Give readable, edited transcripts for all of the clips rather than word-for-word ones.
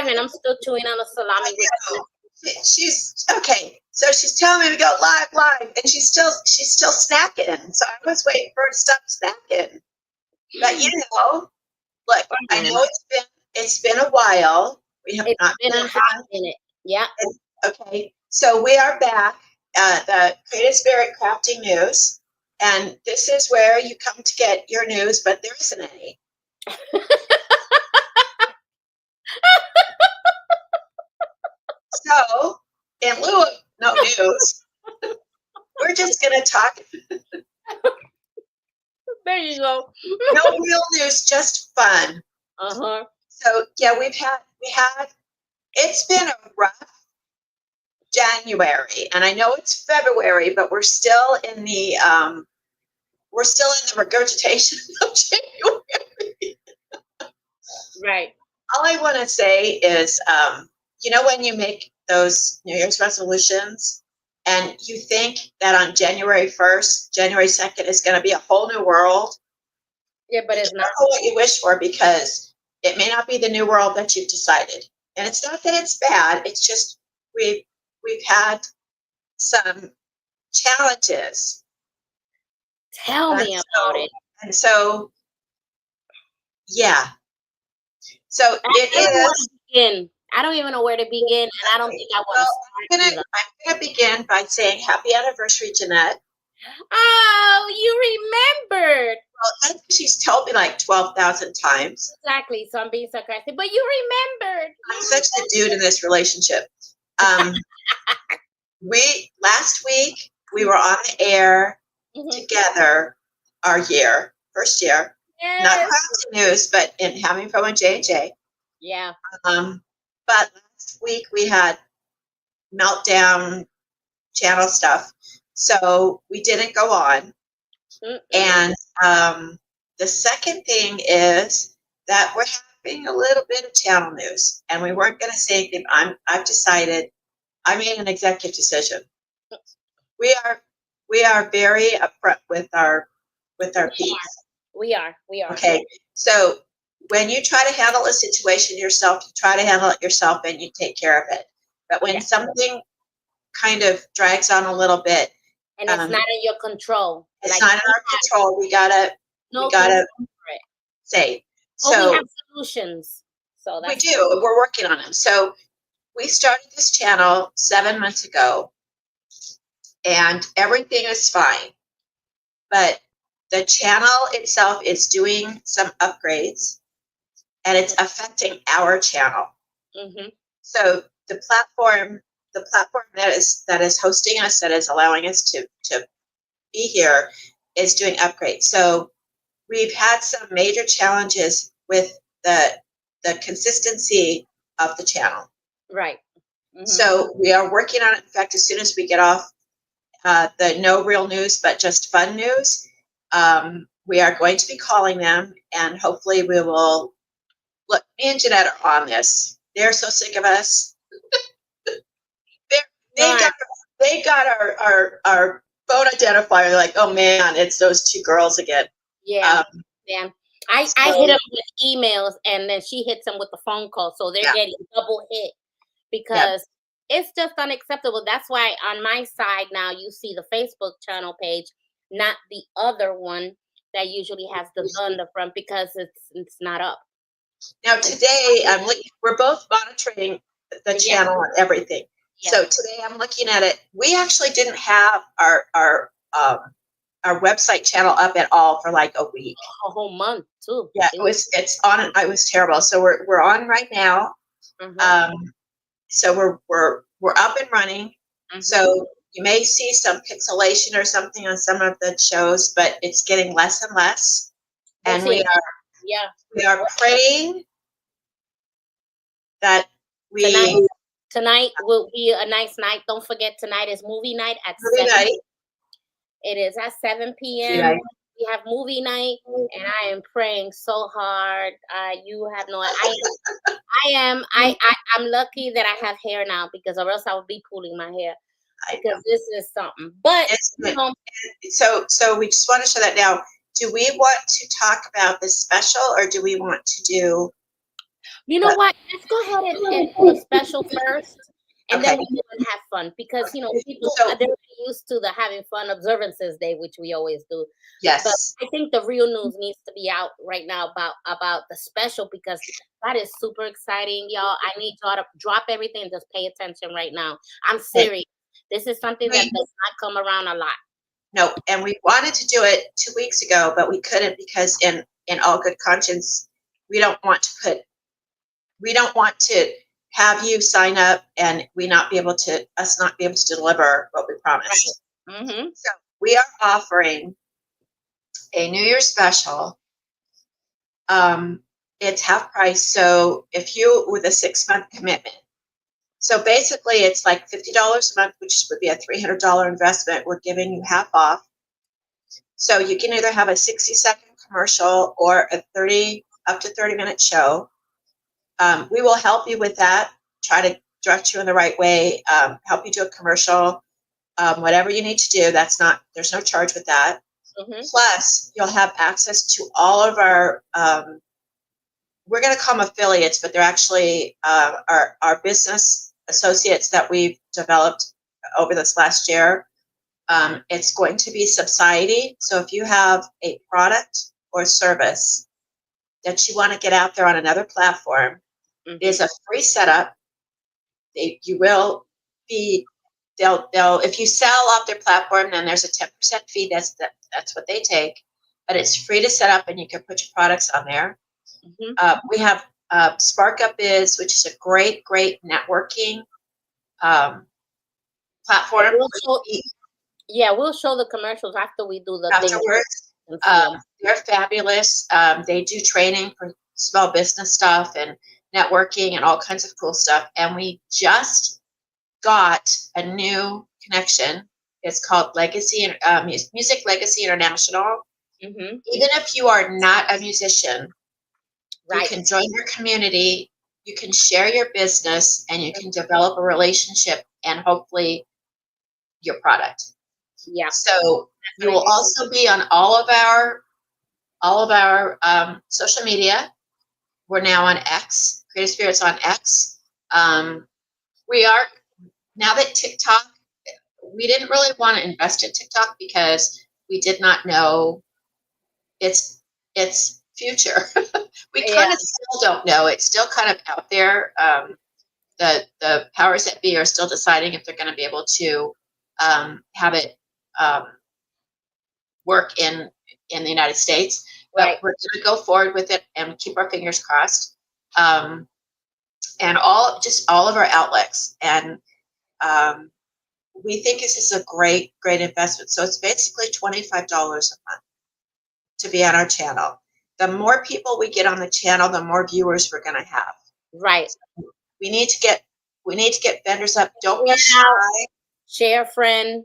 live, and I'm still chewing on a salami with. She's okay. So she's telling me to go live, and she's still snacking. So I was waiting for her to stop snacking. But look, I know it's been a while. We have not been on in it. Yeah. Okay. So we are back at the Creative Spirit Crafting News, and this is where you come to get your news, but there isn't any. So, in lieu of no news, we're just going to talk. There you go. No real news, just fun. So, yeah, it's been a rough January, and I know it's February, but we're still in the regurgitation of January. Right. All I want to say is, when you make those New Year's resolutions and you think that on January 1st, January 2nd is going to be a whole new world. Yeah, but it's not what you wish for, because it may not be the new world that you've decided. And it's not that it's bad. It's just we've had some challenges. Tell me about it. And so, yeah. So I don't even know where to begin, and I don't think I want to start. I'm going to begin by saying happy anniversary, Jeanette. Oh, you remembered. Well, that's what she's told me like 12,000 times. Exactly. So I'm being sarcastic, but you remembered. I'm such a dude in this relationship. Last week we were on the air together, our first year. Yes. Not crafting news, but in Having Fun with J&J. Yeah. But last week we had meltdown channel stuff, so we didn't go on. And the second thing is that we're having a little bit of channel news, and we weren't going to say anything. I've decided. I made an executive decision. We are very upfront with our peeps. We are. Okay, so when you try to handle a situation yourself, you try to handle it yourself and you take care of it. But when something kind of drags on a little bit, and it's not in your control. It's not in our control. We gotta say. So we have solutions. So we do. We're working on them. So we started this channel 7 months ago, and everything is fine. But the channel itself is doing some upgrades, and it's affecting our channel. So the platform that is hosting us, that is allowing us to be here, is doing upgrades. So we've had some major challenges with the consistency of the channel. Right. So we are working on it. In fact, as soon as we get off the no real news, but just fun news, we are going to be calling them, and hopefully we will. Look, me and Jeanette are on this. They're so sick of us. They got our phone identifier. Like, oh man, it's those two girls again. Yeah. I hit them with emails, and then she hits them with the phone call. So they're getting double hit because it's just unacceptable. That's why on my side now you see the Facebook channel page, not the other one that usually has the gun in the front, because it's not up. Now today we're both monitoring the channel and everything. Yeah. So today I'm looking at it. We actually didn't have our website channel up at all for like a week. A whole month too. Yeah, it's on. It was terrible. So we're on right now. So we're up and running. So you may see some pixelation or something on some of the shows, but it's getting less and less. And we are praying that tonight will be a nice night. Don't forget, tonight is movie night at 7. It is at 7 p.m. We have movie night, and I am praying so hard. You have no idea. I'm lucky that I have hair now, because or else I would be pulling my hair. Because this is something. But so we just want to show that now. Do we want to talk about this special, or do we want to do You know what? Let's go ahead and do the special first, and Okay. then we can have fun because people So- they're used to the having fun observances day, which we always do. Yes. But I think the real news needs to be out right now about the special because that is super exciting, y'all. I need y'all to drop everything and just pay attention right now. I'm serious. This is something that does not come around a lot. No, and we wanted to do it 2 weeks ago, but we couldn't because in all good conscience, we don't want to have you sign up and us not be able to deliver what we promised. Right. Mm-hmm. So we are offering a New Year's special. It's half price. So if you with a 6-month commitment, so basically it's like $50 a month, which would be a $300 investment. We're giving you half off. So you can either have a 60-second commercial or a 30-minute show. We will help you with that, try to direct you in the right way, help you do a commercial, whatever you need to do. There's no charge with that. Mm-hmm. Plus, you'll have access to all of our, we're going to call them affiliates, but they're actually our business associates that we've developed over this last year. It's going to be Subsidy. So if you have a product or service that you want to get out there on another platform, Mm-hmm. it is a free setup. You will be, they'll if you sell off their platform, then there's a 10% fee. That's what they take. But it's free to set up and you can put your products on there. Mm-hmm. We have Spark Up Biz, which is a great platform. We'll show the commercials after we do the afterwards. They're fabulous. They do training for small business stuff and networking and all kinds of cool stuff. And we just got a new connection. It's called Music Legacy International. Mm-hmm. Even if you are not a musician, right, you can join your community, you can share your business, and you can develop a relationship and hopefully your product. Yeah. So you will also be on all of our social media. We're now on X. Creative Spirits on X. We are now that TikTok. We didn't really want to invest in TikTok because we did not know its future. We kind of still don't know. It's still kind of out there. The powers that be are still deciding if they're going to be able to have it work in the United States. But we're going to go forward with it and keep our fingers crossed. And all of our outlets. And we think this is a great investment. So it's basically $25 a month to be on our channel. The more people we get on the channel, the more viewers we're going to have. Right. So we need to get vendors up. Don't be shy. Share a friend.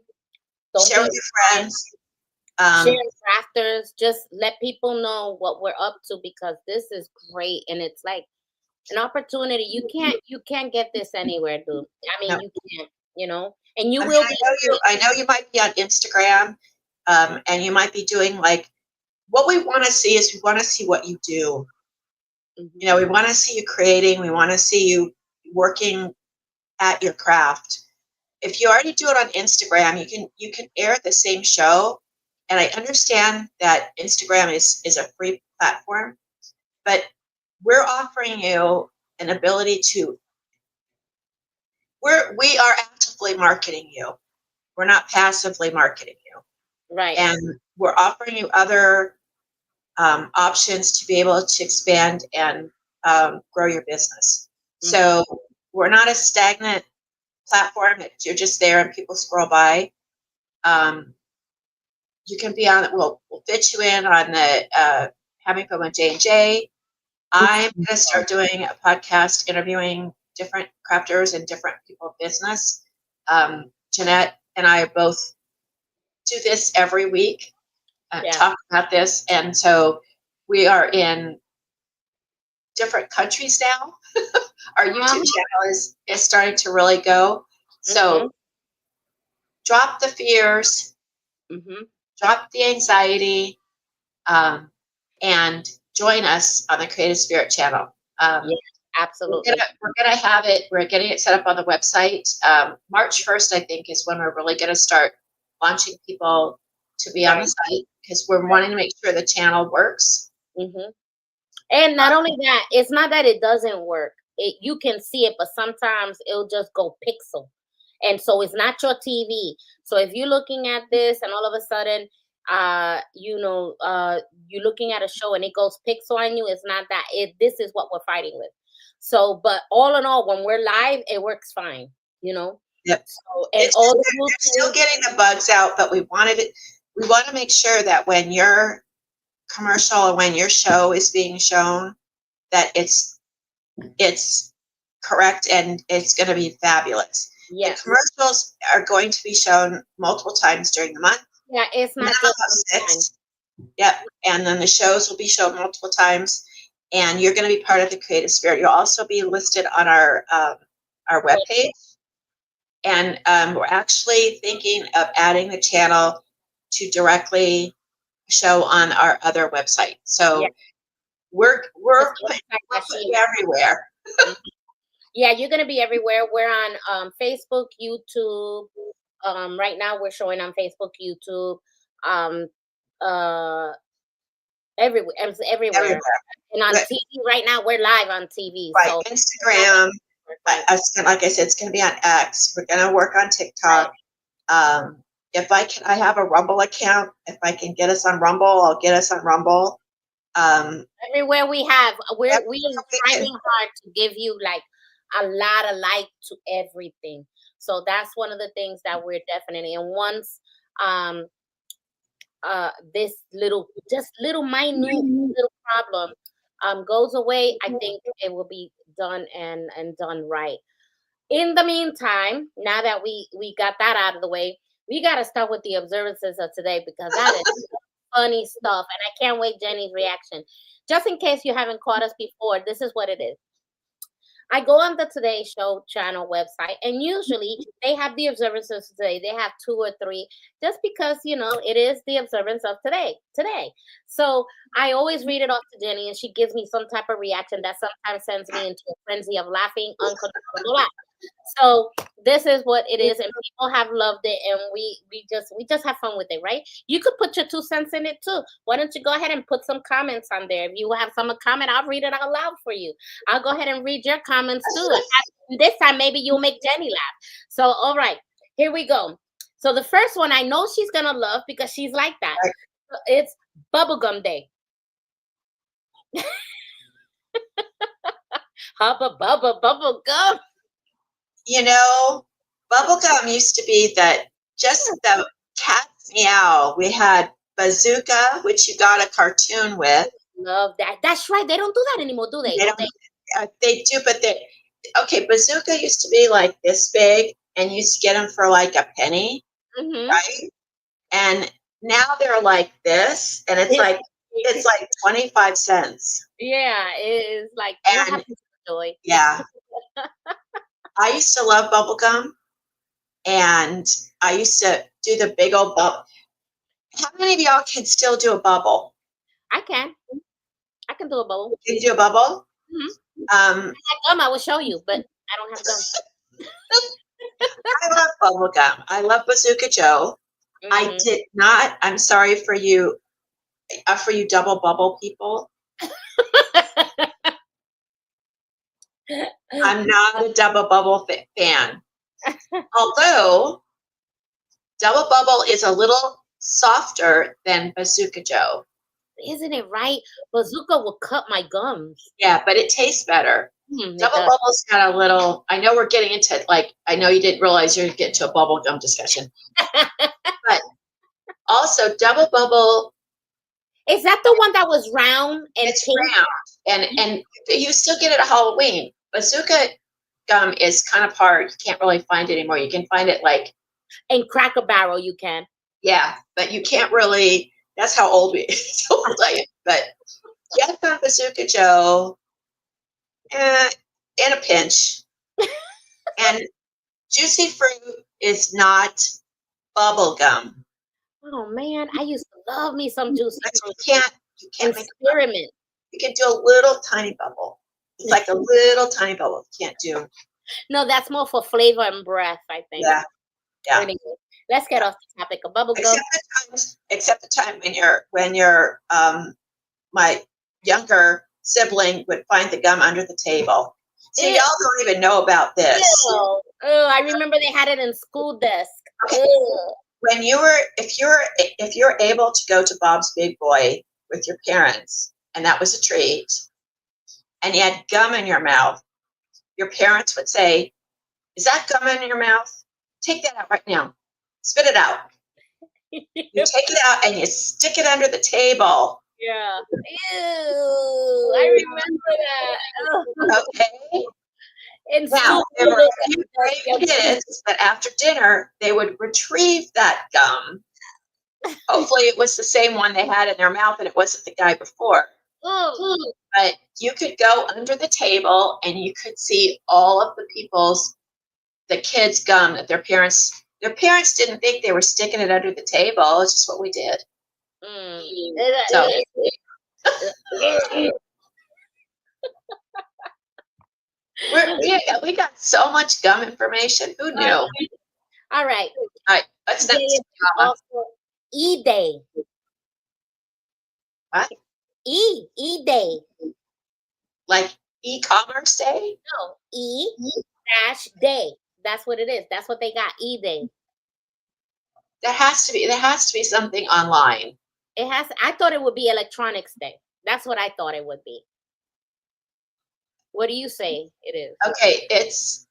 Share with your friends. Share crafters. Just let people know what we're up to because this is great and it's like an opportunity. You can't get this anywhere, dude. I mean, you can't. And you will. I know you might be on Instagram, and you might be doing like. What we want to see is we want to see what you do. Mm-hmm. We want to see you creating. We want to see you working at your craft. If you already do it on Instagram, you can air the same show. And I understand that Instagram is a free platform, but we're offering you an ability to. We are actively marketing you. We're not passively marketing you. Right. And we're offering you other options to be able to expand and grow your business. Mm-hmm. So we're not a stagnant platform that you're just there and people scroll by. You can be on it. We'll fit you in on the Having Fun with J&J. I'm going to start doing a podcast interviewing different crafters and different people in business. Jeanette and I both do this every week. Talk about this, and so we are in different countries now. Our YouTube channel is starting to really go. So drop the fears, drop the anxiety, and join us on the Creative Spirit channel. Absolutely. We're gonna have it. We're getting it set up on the website. March 1st, I think, is when we're really gonna start launching people to be on the site, because we're wanting to make sure the channel works. Mm-hmm. And not only that, it's not that it doesn't work. You can see it, but sometimes it'll just go pixel. And so it's not your TV. So if you're looking at this and all of a sudden, you're looking at a show and it goes pixel on you, it's not that. This is what we're fighting with. So, but all in all, when we're live, it works fine, Yep. So, and all they're still getting the bugs out, but we want to make sure that when your commercial or when your show is being shown, that it's correct and it's going to be fabulous. The commercials are going to be shown multiple times during the month. Yeah, it's not just 6. Yep. And then the shows will be shown multiple times, and you're going to be part of the Creative Spirit. You'll also be listed on our webpage. And we're actually thinking of adding the channel to directly show on our other website. So we're putting everywhere. Yeah, you're gonna be everywhere. We're on Facebook, YouTube. Right now we're showing on Facebook, YouTube, everywhere. And on TV right now, we're live on TV. Right, so Instagram. Like I said, it's going to be on X. We're going to work on TikTok. If I have a Rumble account. If I can get us on Rumble, I'll get us on Rumble. Everywhere we're trying hard to give you like a lot of like to everything. So that's one of the things that we're definitely. And once this little minute little problem goes away, I think it will be done and done right. In the meantime, now that we got that out of the way, we got to start with the observances of today, because that is funny stuff, and I can't wait Jenny's reaction. Just in case you haven't caught us before, this is what it is. I go on the Today Show channel website, and usually they have the observances today. They have 2 or 3, just because, it is the observance of today. So I always read it off to Jenny, and she gives me some type of reaction that sometimes sends me into a frenzy of laughing, uncontrollable laugh. So this is what it is, and people have loved it, and we just have fun with it, right? You could put your 2 cents in it too. Why don't you go ahead and put some comments on there? If you have some comment, I'll read it out loud for you. I'll go ahead and read your comments too. And this time, maybe you'll make Jenny laugh. So, all right, here we go. So the first one, I know she's gonna love, because she's like that. It's Bubblegum Day. Hubba bubba bubblegum. Bubblegum used to be just the cat's meow. We had Bazooka, which you got a cartoon with. Love that. That's right. They don't do that anymore, do they? They do, but Bazooka used to be like this big, and you used to get them for like a penny, right? And now they're like this, and it's like 25 cents. Yeah, it is like joy. Yeah. I used to love bubblegum, and I used to do the big old bubble. How many of y'all can still do a bubble? I can do a bubble. Can you do a bubble? I have gum, I will show you, but I don't have gum. I love bubblegum. I love Bazooka Joe. I did not. I'm sorry for you double bubble people. I'm not a double bubble fan. Although double bubble is a little softer than Bazooka Joe. Isn't it right? Bazooka will cut my gums. Yeah, but it tastes better. Double bubble's got a little. I know we're getting into it. Like, I know you didn't realize you're getting to a bubble gum discussion. But also double bubble. Is that the one that was round and it's pink? Round, and you still get it at Halloween. Bazooka gum is kind of hard. You can't really find it anymore. You can find it like in Cracker Barrel. You can. Yeah, but you can't really. That's how old we. So old I am. But get on Bazooka Joe, in a pinch, and Juicy Fruit is not bubble gum. Oh man, I used to love me some Juicy Fruit. You can't experiment. You can do a little tiny bubble. It's like a little tiny bubble. Can't do. No, that's more for flavor and breath, I think. Yeah. Yeah. Anyway, let's get off the topic of bubble gum. Except the time when your my younger sibling would find the gum under the table. See, y'all don't even know about this. Ew. Oh, I remember they had it in school desk. Okay. When if you're able to go to Bob's Big Boy with your parents, and that was a treat, and you had gum in your mouth, your parents would say, "Is that gum in your mouth? Take that out right now. Spit it out." You take it out and you stick it under the table. Yeah. Ew. I remember that. Okay. In now, school, there were a few brave kids that after dinner, they would retrieve that gum. Hopefully it was the same one they had in their mouth and it wasn't the guy before. But you could go under the table and you could see all of the kids' gum that their parents didn't think they were sticking it under the table. It's just what we did. So we got so much gum information. Who knew? All right. What's next? Also E-Day. What? E-Day. Like e-commerce day? No, E-Day. That's what it is. That's what they got. E-Day. There has to be something online. I thought it would be Electronics Day. That's what I thought it would be. What do you say it is? Okay, it's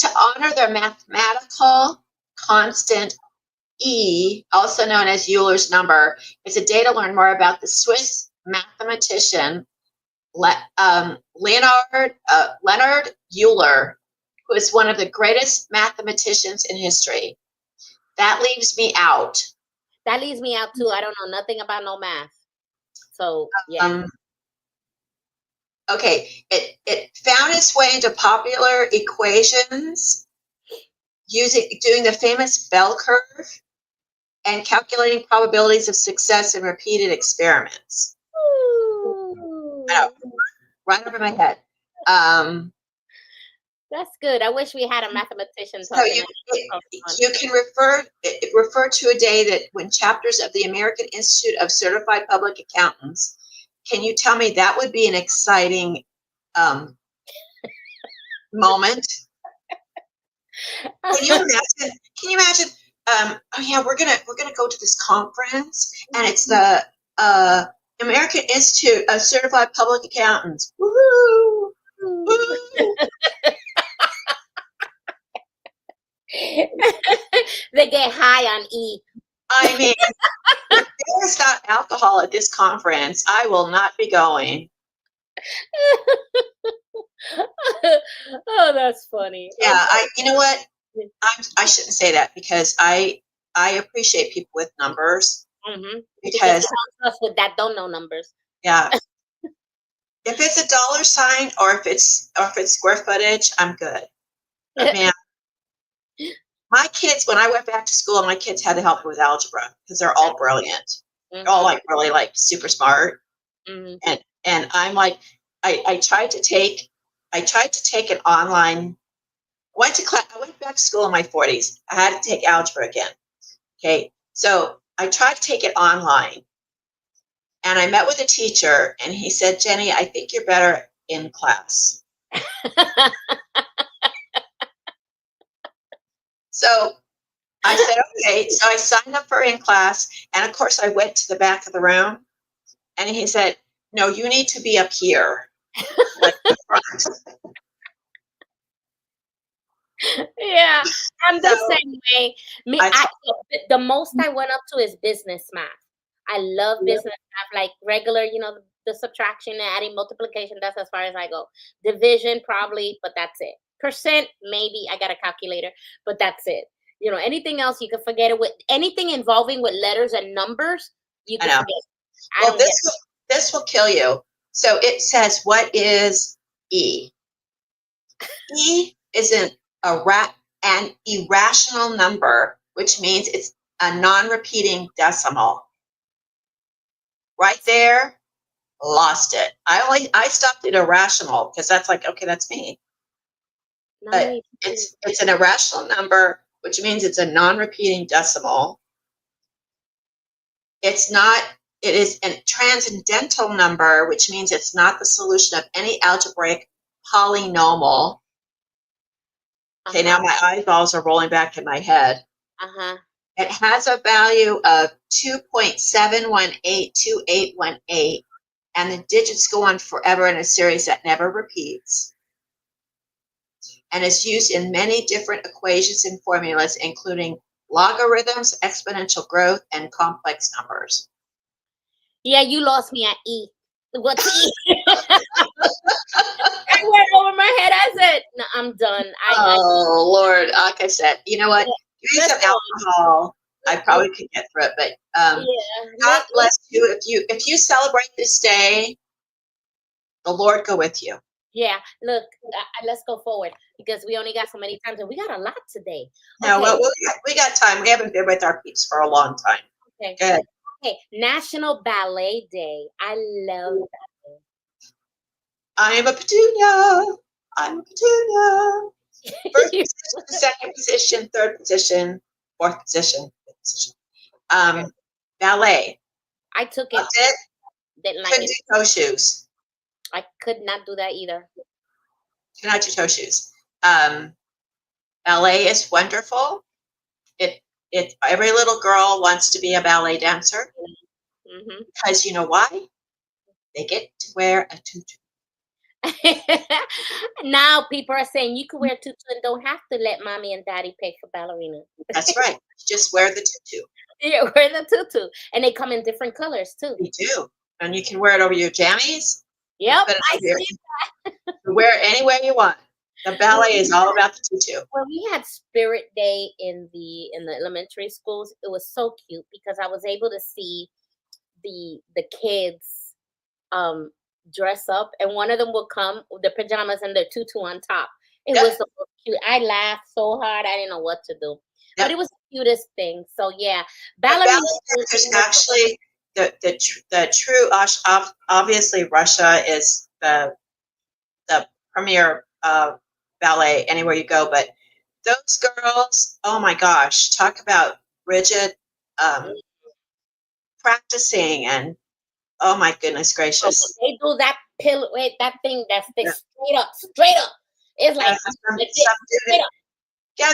to honor their mathematical constant E, also known as Euler's number. It's a day to learn more about the Swiss mathematician Leonard Euler, who is one of the greatest mathematicians in history. That leaves me out. That leaves me out too. I don't know nothing about no math. So yeah. Okay, it found its way into popular equations doing the famous bell curve and calculating probabilities of success in repeated experiments. Right over my head. That's good. I wish we had a mathematician. So you can refer to a day that when chapters of the American Institute of Certified Public Accountants. Can you tell me that would be an exciting moment? Can you imagine? Oh yeah, we're gonna go to this conference, and it's the American Institute of Certified Public Accountants. Woohoo! Woo! They get high on E. I mean, if there's not alcohol at this conference, I will not be going. Oh, that's funny. Yeah, you know what? I shouldn't say that because I appreciate people with numbers. Mm-hmm. Because us with that don't know numbers. Yeah. If it's a dollar sign or if it's square footage, I'm good. But man, my kids, when I went back to school, my kids had to help me with algebra because they're all brilliant. Mm-hmm. They're all like really like super smart. Mm-hmm. And I'm like, I tried to take an online. I went back to school in my 40s. I had to take algebra again. Okay, so I tried to take it online, and I met with a teacher, and he said, "Jenny, I think you're better in class." So I said, okay. So I signed up for in class, and of course I went to the back of the room, and he said, "No, you need to be up here." Like the front. Yeah, I'm the same way. The most I went up to is business math. I love business math, like regular, the subtraction, adding, multiplication. That's as far as I go. Division, probably, but that's it. Percent, maybe. I got a calculator, but that's it. Anything else, you can forget it. With anything involving with letters and numbers, you can forget. Well, this will kill you. So it says, what is E? E is an irrational number, which means it's a non-repeating decimal. Right there, lost it. I stopped at irrational because that's like, okay, that's me. But it's an irrational number, which means it's a non-repeating decimal. It is a transcendental number, which means it's not the solution of any algebraic polynomial. Okay, now my eyeballs are rolling back in my head. It has a value of 2.7182818, and the digits go on forever in a series that never repeats. And it's used in many different equations and formulas, including logarithms, exponential growth, and complex numbers. Yeah, you lost me at E. What's E? I went over my head. I said, no, I'm done. Lord. Like I said, you know what? Give me some alcohol. I probably could get through it, but God bless you. If you celebrate this day, the Lord go with you. Yeah, look, let's go forward because we only got so many times and we got a lot today. No, well, we got time. We haven't been with our peeps for a long time. Okay. Good. Okay, National Ballet Day. I love that day. I'm a petunia. I'm a petunia. First position, second position, third position, fourth position, fifth position. Ballet. I took it. Didn't like it. Do toe shoes. I could not do that either. Could not do toe shoes. Ballet is wonderful. Every little girl wants to be a ballet dancer because you know why? They get to wear a tutu. Now people are saying you can wear a tutu and don't have to let mommy and daddy pay for ballerina. That's right. Just wear the tutu. Yeah, wear the tutu. And they come in different colors too. They do. And you can wear it over your jammies. Yep, I see that. You wear it anywhere you want. The ballet is all about the tutu. When we had Spirit Day in the elementary schools, it was so cute because I was able to see the kids dress up, and one of them would come with their pajamas and their tutu on top. It was so cute. I laughed so hard I didn't know what to do. But it was the cutest thing. So yeah, ballerina is actually the true. Obviously, Russia is the premier ballet anywhere you go. But those girls, oh my gosh, talk about rigid practicing and oh my goodness gracious. They do that that thing that sticks straight up. It's like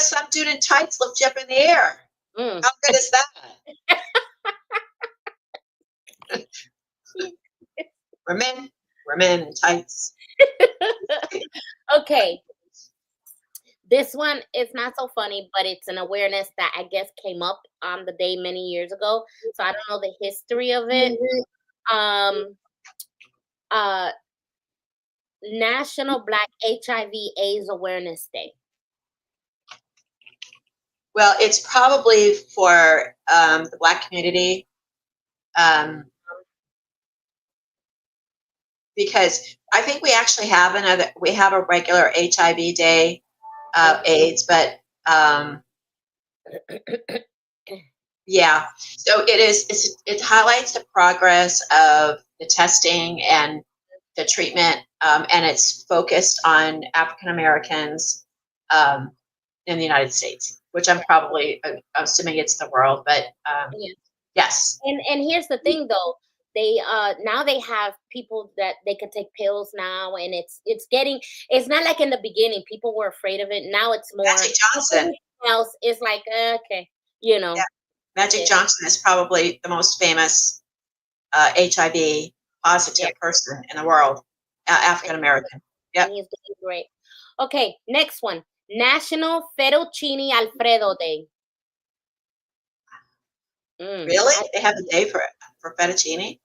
some dude in tights lift you up in the air. How good is that? We're men in tights. Okay. This one is not so funny, but it's an awareness that I guess came up on the day many years ago. So I don't know the history of it. National Black HIV/AIDS Awareness Day. Well, it's probably for the Black community because I think we actually have a regular HIV day of AIDS, but yeah. So it highlights the progress of the testing and the treatment, and it's focused on African Americans in the United States, which I'm probably assuming it's the world, but yes. And here's the thing, though. They now they have people that they can take pills now, and it's not like in the beginning people were afraid of it. Now it's more. Magic Johnson. Else is like okay, you know. Yeah. Magic Johnson is probably the most famous HIV positive person in the world, African American. Yeah. He's doing great. Okay, next one. National Fettuccine Alfredo Day. Really? They have a day for fettuccine?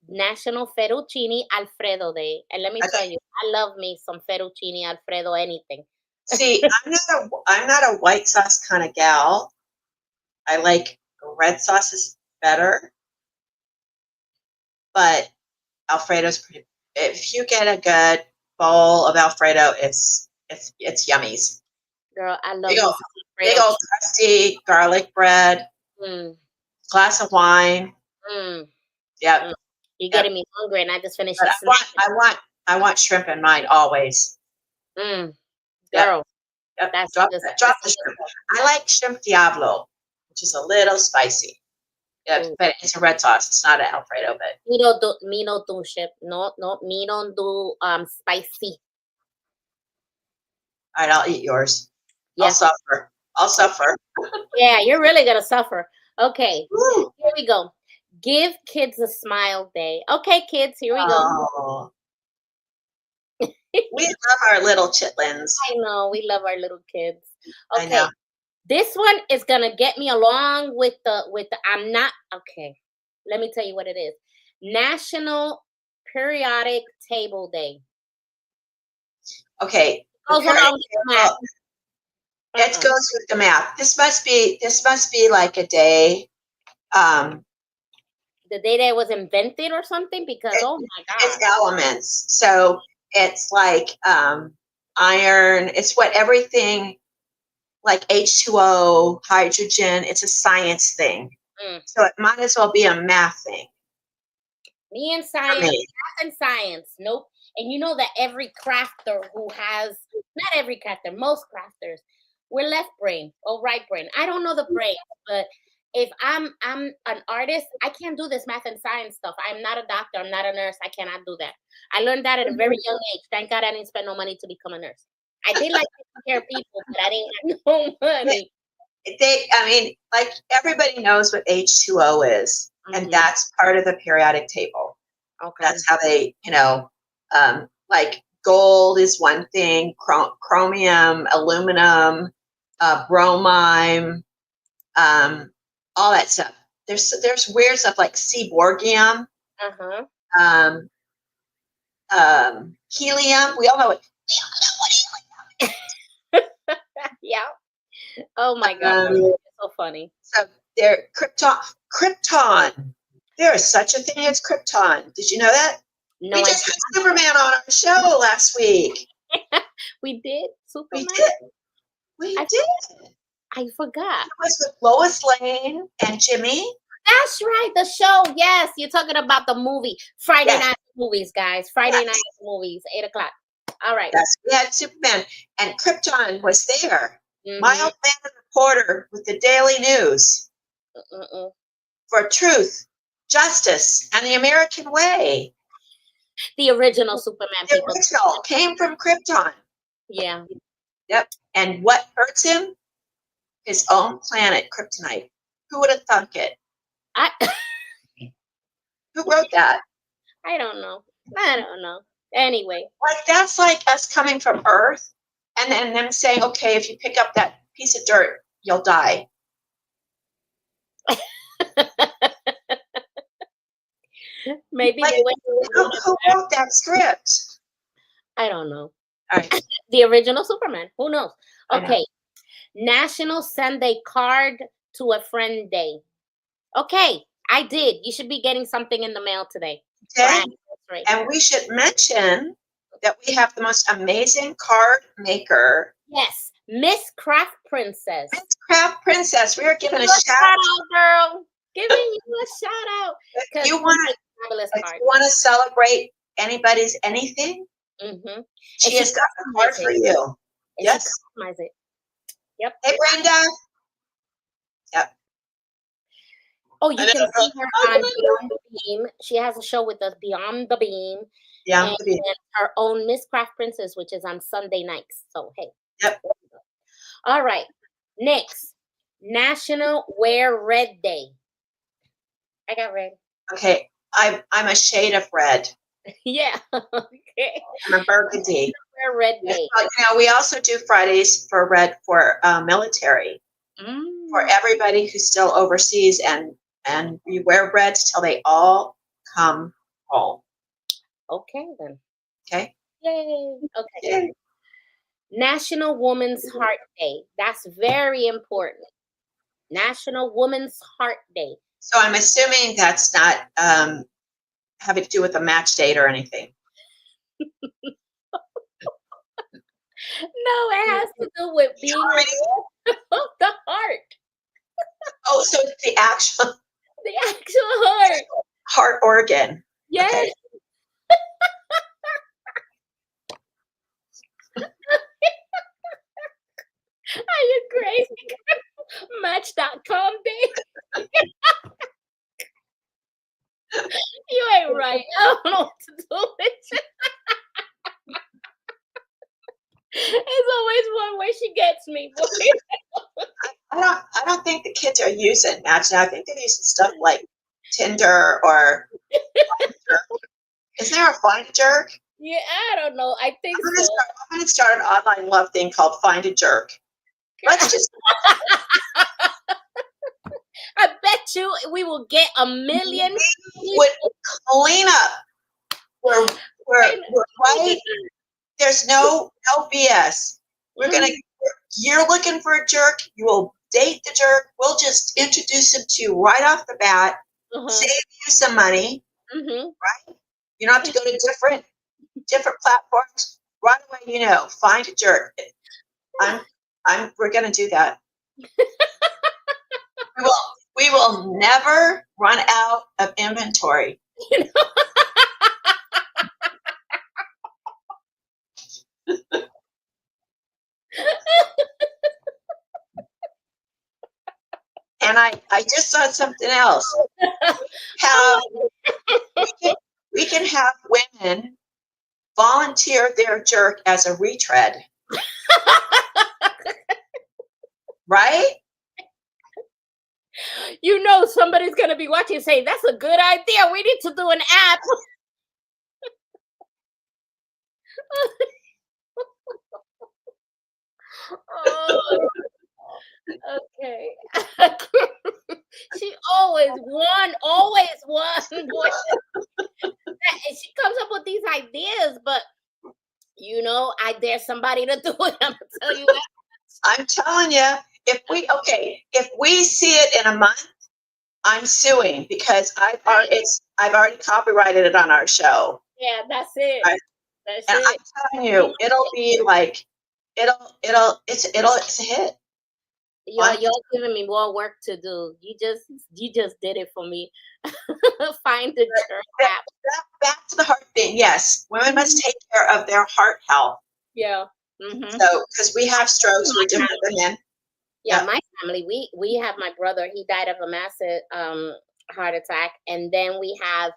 National Fettuccine Alfredo Day. And let me tell you, I love me some Fettuccine Alfredo anything. See, I'm not a white sauce kind of gal. I like red sauces better. But Alfredo's pretty. If you get a good bowl of Alfredo, it's yummies. Girl, I love big old crusty garlic bread. Glass of wine. Yeah. You're getting me hungry, and I just finished. But I want shrimp in mine always. Girl, Yep. that's Drop the shrimp. I like shrimp diablo, which is a little spicy. Yeah, but it's a red sauce. It's not an Alfredo, but me don't do shrimp. No, me don't do spicy. all right, I'll eat yours. Yeah. I'll suffer. Yeah, you're really gonna suffer. Okay, Woo. Here we go. Give kids a smile day. Okay, kids, here we go. We love our little chitlins. I know, we love our little kids. Okay. I know. This one is gonna get me along with the I'm not okay. Let me tell you what it is. National Periodic Table Day. Okay. It goes with the math. This must be like a day. The day that it was invented or something, because oh my God. It's elements. So it's like iron, it's what everything like H2O, hydrogen, it's a science thing. So it might as well be a math thing. Me and science, math and science. Nope. And you know that every crafter who has, not every crafter, most crafters, we're left brain or right brain. I don't know the brain, but if I'm an artist, I can't do this math and science stuff. I'm not a doctor. I'm not a nurse. I cannot do that. I learned that at a very young age. Thank God I didn't spend no money to become a nurse. I did like taking care of people, but I didn't have no money. I mean, like everybody knows what H2O is, and that's part of the periodic table. Okay. That's how they, like gold is one thing, chromium, aluminum, bromine, all that stuff. There's weird stuff like seaborgium, helium. We all know what helium. Yeah. Oh my God, it's so funny. So there, Krypton. There is such a thing as Krypton. Did you know that? No, we just had Superman on our show last week. We did? Superman? We did. I forgot. It was with Lois Lane and Jimmy. That's right, the show. Yes, you're talking about the movie. Friday night movies, guys. Friday night movies, 8 o'clock. All right. Yes, we had Superman, and Krypton was there. My old man reporter with the Daily News for truth, justice, and the American way. The original Superman. The original came from Krypton. Yeah. Yep. And what hurts him? His own planet, Kryptonite. Who would have thunk it? Who wrote that? I don't know. Anyway. Like, that's like us coming from Earth and then them saying, okay, if you pick up that piece of dirt, you'll die. Maybe like, who wrote that script? I don't know. All right. The original Superman. Who knows? Okay. National Send a Card to a Friend Day. Okay, I did. You should be getting something in the mail today. Okay. Right. And we should mention that we have the most amazing card maker. Yes, Miss Craft Princess. Miss Craft Princess. We are giving a shout out, girl. Giving you a shout out. If you want to celebrate anybody's anything, she has got a card for you. Yes. Customize it. Yep. Hey, Brenda. Yep. Oh, you can see her on Beyond the Beam. She has a show with us, Beyond the Beam. Beyond the Beam. And her own Miss Craft Princess, which is on Sunday nights. So, hey. Yep. All right. Next, National Wear Red Day. I got red. Okay. I'm a shade of red. Yeah. Okay. I'm a burgundy. Wear Red Day. We also do Fridays for red for military. For everybody who's still overseas, and we wear red till they all come home. Okay, then. Okay. Yay. Okay. Yay. National Women's Heart Day. That's very important. National Women's Heart Day. So I'm assuming that's not having to do with a match date or anything. No, it has to do with being of the heart. Oh, so it's the actual heart. Heart organ. Yes. Okay. Are you crazy? Match.com, babe. You ain't right. I don't know what to do with it. It's always one way she gets me, boy. I don't think the kids are using Match now. I think they're using stuff like Tinder or isn't there a Find a Jerk? Yeah, I don't know. I think so. I'm gonna start an online love thing called Find a Jerk. Let's just I bet you we will get 1 million. would clean up. We're right. There's no BS. We're gonna. You're looking for a jerk. You will date the jerk. We'll just introduce him to you right off the bat. Save you some money. Right. You don't have to go to different platforms. Right away, you know, find a jerk. We're gonna do that. We will never run out of inventory. And I just saw something else. How we can have women volunteer their jerk as a retread. Right? You know somebody's going to be watching and say, that's a good idea. We need to do an app. Oh, okay. She always won. Boy. And she comes up with these ideas, but you know, I dare somebody to do it. I'm gonna tell you that. I'm telling you, if we see it in a month, I'm suing because I've already copyrighted it on our show. Yeah, that's it. Right? That's and it. I'm telling you, it'll be like it's a hit. Y'all giving me more work to do. You just did it for me. Find the jerk app. Back to the heart thing. Yes, women must take care of their heart health. Yeah. So, because we have strokes, we're different than men. Yeah, my family, we have my brother. He died of a massive heart attack, and then we have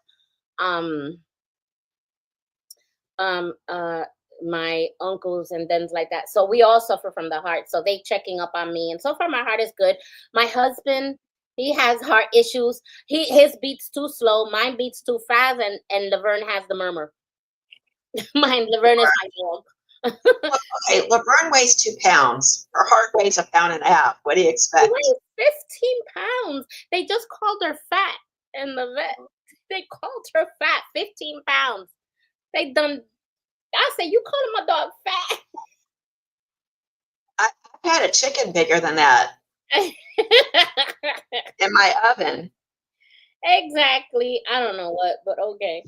my uncles and things like that. So we all suffer from the heart. So they checking up on me, and so far my heart is good. My husband, he has heart issues. His beats too slow. Mine beats too fast, and Laverne has the murmur. Laverne is my dog. Okay, Laverne weighs 2 pounds. Her heart weighs 1.5 pounds. What do you expect? She weighs 15 pounds. They just called her fat in the vet. They called her fat, 15 pounds. They done. I said, you calling my dog fat? I've had a chicken bigger than that in my oven. Exactly. I don't know what, but okay.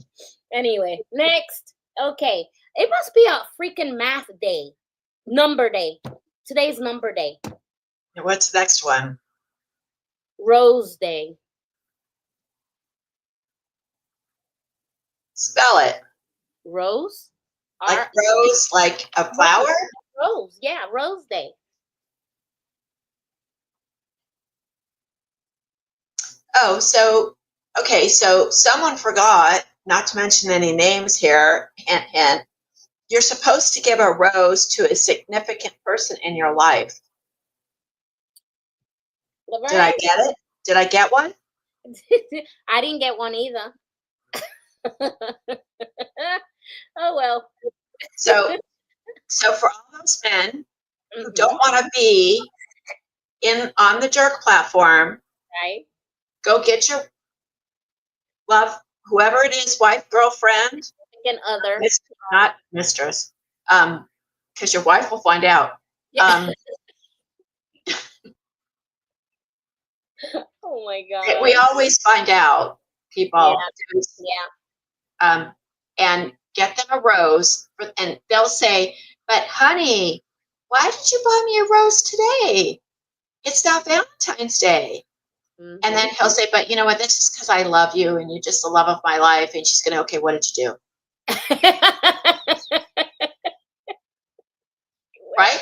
Anyway, next. Okay. It must be a freaking math day. Number day. Today's number day. And what's the next one? Rose day. Spell it. Rose? Like rose, like a flower? Rose. Yeah, Rose day. Oh, so someone forgot, not to mention any names here, and you're supposed to give a rose to a significant person in your life. Laverne? Did I get it? Did I get one? I didn't get one either. Oh well. So for all those men who don't want to be on the jerk platform, right? Go get your love, whoever it is, wife, girlfriend, other, not mistress, because your wife will find out. Yeah. Oh my God. We always find out, people. Yeah. And get them a rose, and they'll say, "But honey, why did you buy me a rose today? It's not Valentine's Day." And then he'll say, but you know what, that's just because I love you and you're just the love of my life. And she's going to, okay, what did you do? Right?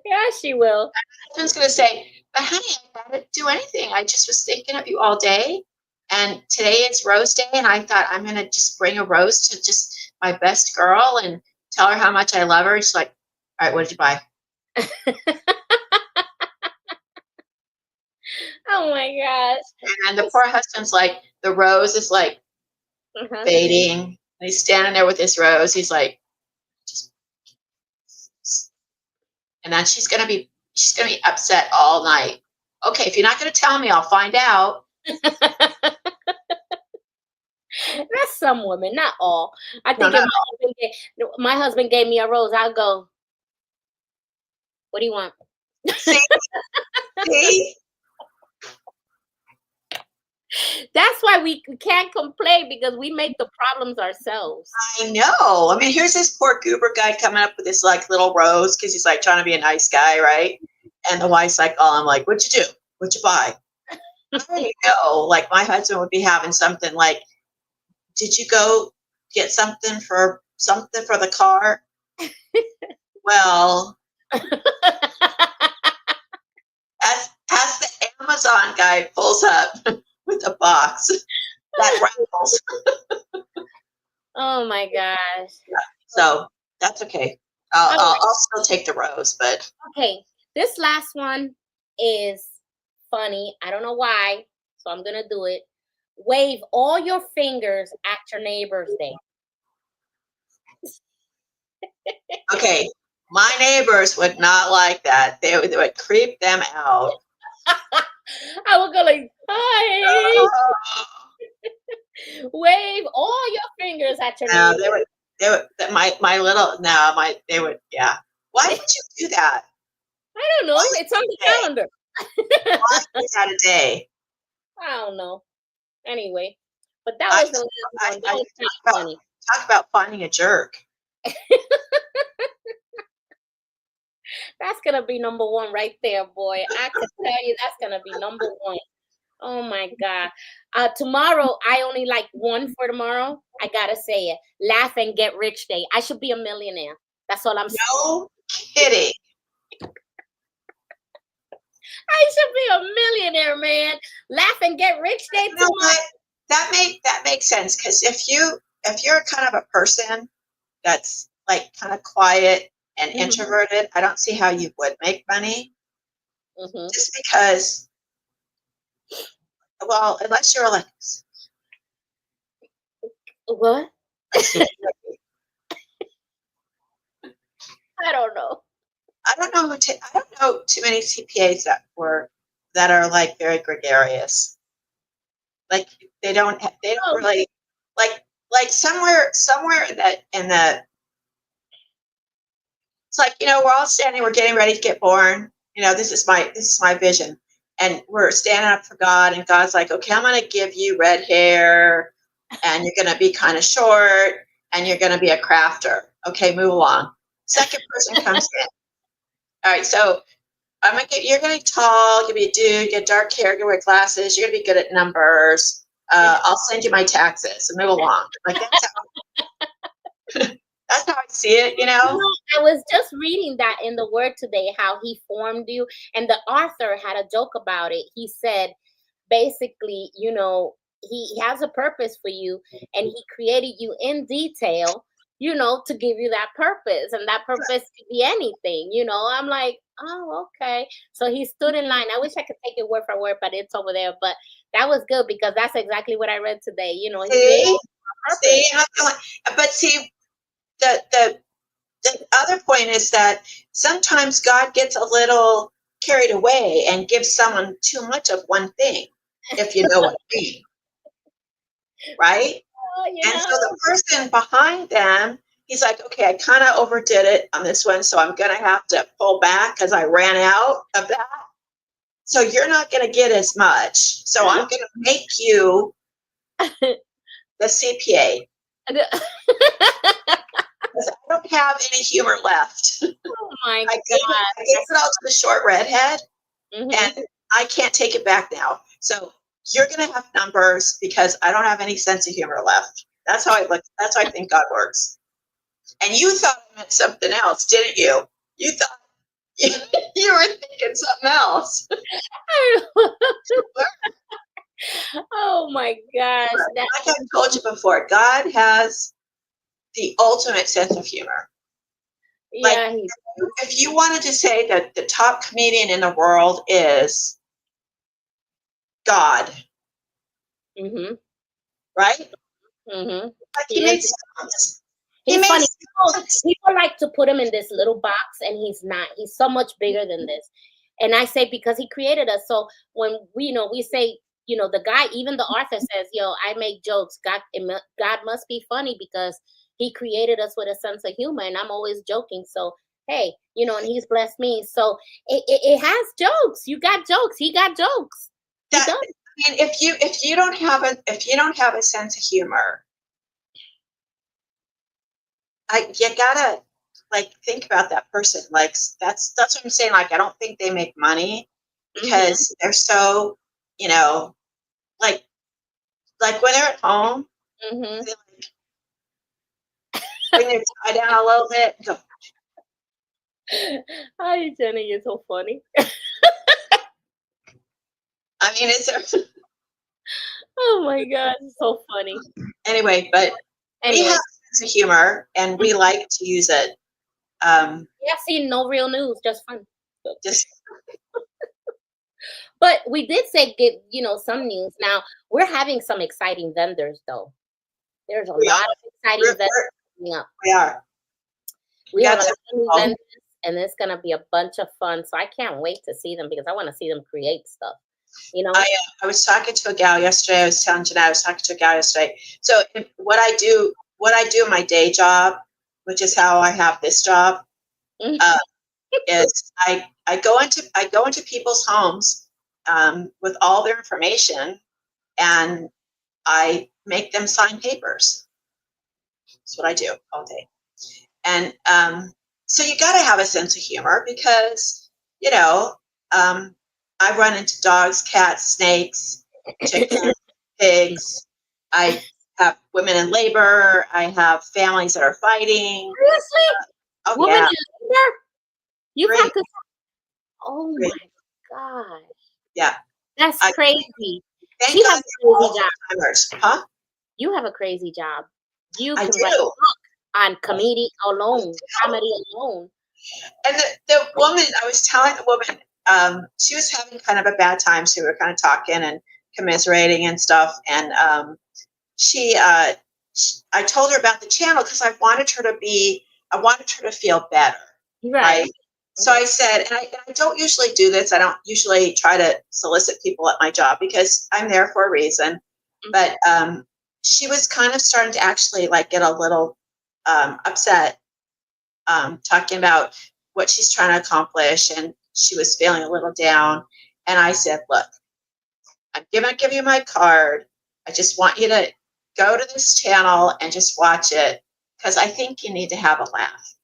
Yeah, she will. My husband's going to say, but honey, I didn't do anything. I just was thinking of you all day. And today is Rose Day. And I thought I'm going to just bring a rose to just my best girl and tell her how much I love her. She's like, all right, what did you buy? Oh my gosh. And the poor husband's like, the rose is like fading. And he's standing there with this rose. He's like, and then she's gonna be upset all night. Okay, if you're not gonna tell me, I'll find out. That's some women, not all. I think if my husband gave me a rose, I'll go, what do you want? See? See? That's why we can't complain, because we make the problems ourselves. I know. I mean, here's this poor goober guy coming up with this like little rose because he's like trying to be a nice guy, right? And the wife's like, oh, I'm like, what'd you do? What'd you buy? I don't know. Like my husband would be having something like, did you go get something for the car? Well, as the Amazon guy pulls up with a box that rattles. Oh my gosh. Yeah, so that's okay. I'll still take the rose, but okay. This last one is funny. I don't know why, so I'm gonna do it. Wave all your fingers at your neighbor's day. okay. My neighbors would not like that. They would creep them out. I would go like, hi. Wave all your fingers at your neighbor. They would. They would. Yeah. Why would you do that? I don't know. It's on the calendar. Why is that a day? I don't know. Anyway, but that was the last one. That was funny. Talk about finding a jerk. That's gonna be number one right there, boy. I can tell you that's gonna be number one. Oh my God. Tomorrow, I only like one for tomorrow. I gotta say it. Laugh and Get Rich Day. I should be a millionaire. That's all I'm saying. No kidding. I should be a millionaire, man. Laugh and Get Rich Day tomorrow. What? That makes sense, because if you're kind of a person that's like kind of quiet and introverted, I don't see how you would make money. Just because, well, unless you're like, what? I don't know. I don't know too many CPAs that are like very gregarious. Like they don't really like somewhere in the it's like, we're all standing, we're getting ready to get born. This is my vision. And we're standing up for God, and God's like, okay, I'm going to give you red hair, and you're going to be kind of short, and you're going to be a crafter. Okay, move along. Second person comes in. All right, so you're going to be tall, you're going to be a dude, get dark hair, you're going to wear glasses, you're going to be good at numbers. I'll send you my taxes, and move along. Like that's how I see it, I was just reading that in the Word today, how he formed you. And the author had a joke about it. He said, basically, he has a purpose for you, and he created you in detail, to give you that purpose. And that purpose could be anything, I'm like, oh, okay. So he stood in line. I wish I could take it word for word, but it's over there. But that was good, because that's exactly what I read today. But see, the other point is that sometimes God gets a little carried away and gives someone too much of one thing, if you know what I mean. Right? And so the person behind them, he's like, okay, I kind of overdid it on this one, so I'm going to have to pull back because I ran out of that. So you're not going to get as much. So I'm going to make you the CPA. I don't have any humor left. Oh my God. I gave it all to the short redhead, and I can't take it back now. So you're going to have numbers because I don't have any sense of humor left. That's how I look. That's how I think God works. And you thought I meant something else, didn't you? You thought you were thinking something else. Oh my gosh. Like I've told you before, God has the ultimate sense of humor. Yeah, like if you wanted to say that the top comedian in the world is God, right? Like he made sense. He's funny. People like to put him in this little box, and he's not. He's so much bigger than this. And I say because he created us. So when we say, the guy, even the author says, "Yo, I make jokes. God must be funny because he created us with a sense of humor." And I'm always joking. So hey, and he's blessed me. So it has jokes. You got jokes. He got jokes. He does. I mean, if you don't have a sense of humor, you gotta think about that person. Like that's what I'm saying. Like I don't think they make money because they're so, like when they're at home, they bring their tie down a little bit and go. Hi, Jenny, you're so funny. I mean, oh my God, it's so funny. Anyway, but we have a sense of humor and we like to use it. I've seen no real news, just fun. But we did say give some news. Now we're having some exciting vendors though. There's a lot of exciting vendors coming up. We are. We have a lot of vendors, and it's gonna be a bunch of fun. So I can't wait to see them because I want to see them create stuff. I was talking to a gal yesterday. I was telling Jeanette I was talking to a gal yesterday. So what I do in my day job, which is how I have this job, is I go into people's homes with all their information, and I make them sign papers. That's what I do all day. And so you got to have a sense of humor because I run into dogs, cats, snakes, chickens, pigs. I have women in labor. I have families that are fighting. Seriously? Women in labor? You have to. Oh my gosh. Yeah. That's crazy. Thank God you have a crazy job. Huh? You have a crazy job. You can write a book on comedy alone. And the woman, I was telling the woman, she was having kind of a bad time. So we were kind of talking and commiserating and stuff. And I told her about the channel because I wanted her to feel better. Right. So I said, and I don't usually do this. I don't usually try to solicit people at my job because I'm there for a reason. But she was kind of starting to actually get a little upset, talking about what she's trying to accomplish, and she was feeling a little down. And I said, look, I'm going to give you my card. I just want you to go to this channel and just watch it because I think you need to have a laugh.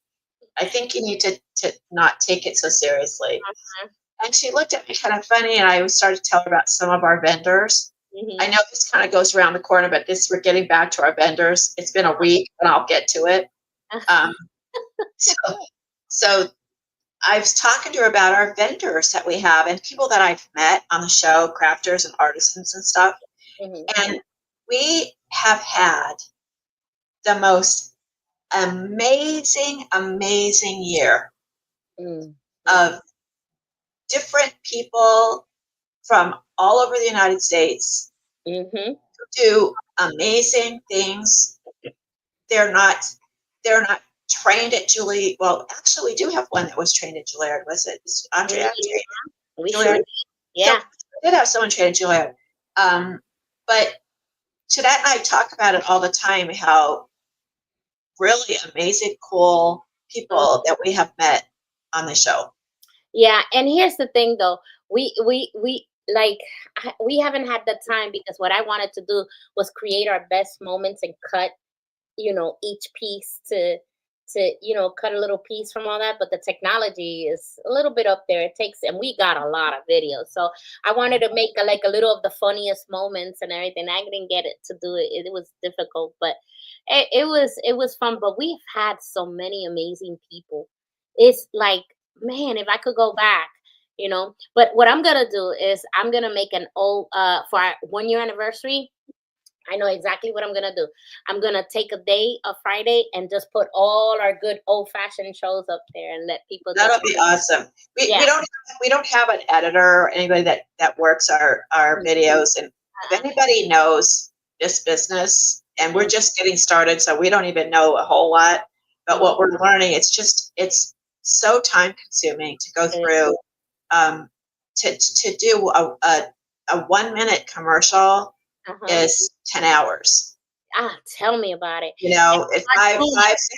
I think you need to not take it so seriously. And she looked at me kind of funny, and I started to tell her about some of our vendors. I know this kind of goes around the corner, but we're getting back to our vendors. It's been a week, and I'll get to it. So I was talking to her about our vendors that we have and people that I've met on the show, crafters and artisans and stuff. And we have had the most amazing year of different people from all over the United States who do amazing things. They're not trained at Juilliard. Well, actually, we do have one that was trained at Juilliard. Was it Andrea? Juilliard. Yeah. So we did have someone trained at Juilliard. But Jeanette and I talk about it all the time, how really amazing, cool people that we have met on the show. Yeah, and here's the thing though. We haven't had the time because what I wanted to do was create our best moments and cut, each piece to to, you know, cut a little piece from all that, but the technology is a little bit up there. It takes, and we got a lot of videos. So I wanted to make like a little of the funniest moments and everything. I didn't get it to do it. It was difficult, but it was fun. But we've had so many amazing people. It's like, man, if I could go back, you know. But what I'm gonna do is I'm gonna make an old for our 1 year anniversary. I know exactly what I'm gonna do. I'm gonna take a day, a Friday, and just put all our good old fashioned shows up there and let people just That'll be awesome. We, yeah. we don't we don't have an editor or anybody that works our videos. And if anybody knows this business, and we're just getting started, so we don't even know a whole lot. But what we're learning, it's so time consuming to go through to do a 1 minute commercial is 10 hours. Tell me about it. You know, it's